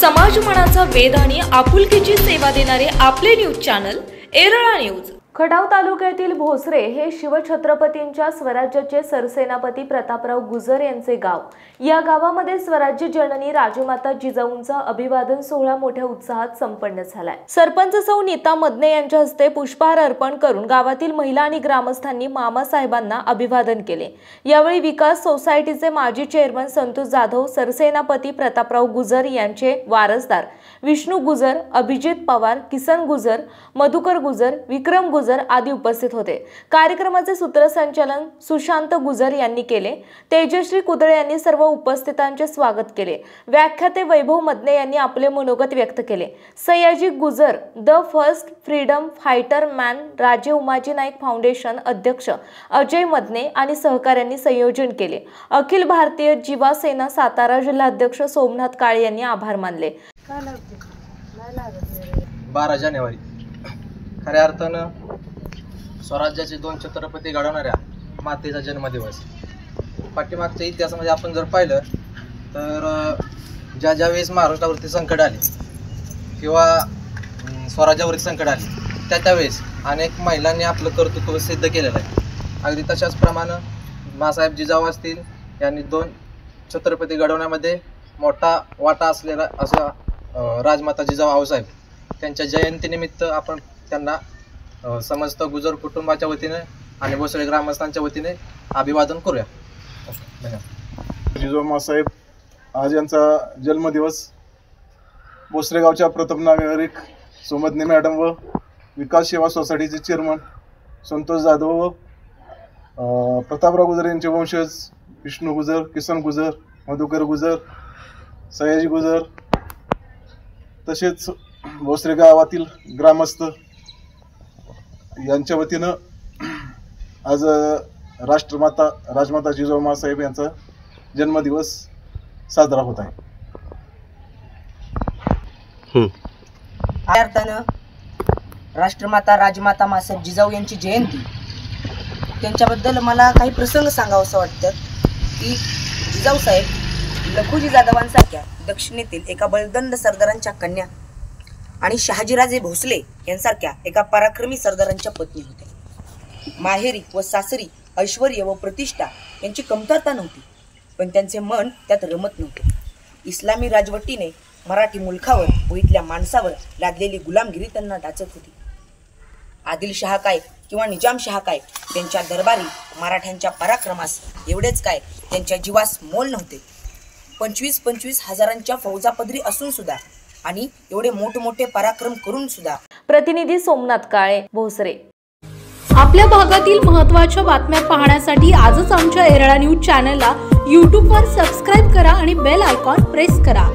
समाज मनाचा वेध आणि आपुलकीची सेवा देणारे आपले news channel Erala news. Khatav तालुक्यातील भोसरे हे शिवछत्रपतींच्या स्वराज्याचे सरसेनापती प्रतापराव गुजर यांचे गाव। या गावामध्ये स्वराज्य जननी राजमाता जिजाऊंचा अभिवादन सोहळा मोठ्या उत्साहात संपन्न झालाय। सरपंच सौ नीता मदने यांच्या हस्ते पुष्पहार अर्पण करून गावातील महिला आणि ग्रामस्थांनी मामासाहेबांना अभिवादन केले। यावेळी विकास सोसायटीचे माजी चेअरमन संतोष जाधव, सरसेनापती प्रतापराव गुजर यांचे वारसदार विष्णू गुजर, अभिजित पवार, किसन गुजर, मधुकर गुजर, विक्रम गुजर आदी उपस्थित होते। कार्यक्रमाचे सूत्रसंचालन सुशांत गुजर यांनी केले। तेजश्री कुदळे यांनी सर्व उपस्थितांचे स्वागत केले। व्याख्याते वैभव मदने यांनी आपले मनोगत व्यक्त केले। Sayaji Gujar, the first freedom fighter man, Raje Umaji Naik foundation अध्यक्ष अजय मदने आणि सहकाऱ्यांनी संयोजन केले। अखिल भारतीय जीवा सेना सातारा जिल्हाध्यक्ष सोमनाथ काळे यांनी आभार मानले। 12 जानेवारी खऱ्या अर्थानं स्वराज्याचे 2 छत्रपती घडवणाऱ्या मातेचा जन्मदिवस। पाठीमागच्या इतिहासामध्ये आपण जर पाहिलं तर ज्या वेळेस महाराष्ट्रावरती संकट आले किंवा स्वराज्यावरती संकट आले त्यावेळेस अनेक महिलांनी आपलं कर्तृत्व सिद्ध केलेलं आहे। अगदी तशाच प्रमाणे मासाहेब जिजाऊ असतील यांनी 2 छत्रपती घडवण्यामध्ये मोठा वाटा असलेला असा राजमाता जिजाऊ आऊसाहेब त्यांच्या जयंतीनिमित्त आपण त्यांना समस्त गुजर कुटुंबाच्या वतीने आणि भोसरे ग्रामस्थांच्या वतीने अभिवादन करूया। जिजाऊ मासाहेब आज यांचा जन्मदिवस। भोसरे गावच्या प्रथम नागरिक सोमदने मॅडम व विकास सेवा सोसायटीचे चेअरमन संतोष जाधव व प्रतापराव गुजर यांचे वंशज विष्णू गुजर, किसन गुजर, मधुकर गुजर, सयाजी गुजर तसेच भोसरे गावातील ग्रामस्थ यांच्या वतीनं आज राजमाता जिजाऊ मासाहेब यांचा जन्मदिवस साजरा होत आहे। अर्थानं राष्ट्रमाता राजमाता मासाहेब जिजाऊ यांची जयंती त्यांच्याबद्दल मला काही प्रसंग सांगावंसं वाटतं की जिजाऊ साहेब लखुजी जाधवांसारख्या दक्षिणेतील एका बलदंड सरदारांच्या कन्या आणि शहाजीराजे भोसले यांसारख्या एका पराक्रमी सरदारांच्या पत्नी होत्या। माहेरी व सासरी ऐश्वर्य व प्रतिष्ठा यांची कमतरता नव्हती, पण त्यांचे मन त्यात रमत नव्हते। इस्लामी राजवटीने मराठी मुलखावर व इथल्या माणसावर लादलेली गुलामगिरी त्यांना डाचत होती। आदिलशहा काय किंवा निजामशहा काय त्यांच्या दरबारी मराठ्यांच्या पराक्रमास एवढेच काय त्यांच्या जीवास मोल नव्हते। 25-25 हजारांच्या फौजापदरी असून सुद्धा आणि एवढे मोठमोठे पराक्रम करून सुद्धा। प्रतिनिधी सोमनाथ काळे, भोसरे। आपल्या भागातील महत्त्वाच्या बातम्या पाहण्यासाठी आजच आमच्या एरळा न्यूज चॅनलला YouTube वर सबस्क्राइब करा आणि बेल आयकॉन प्रेस करा।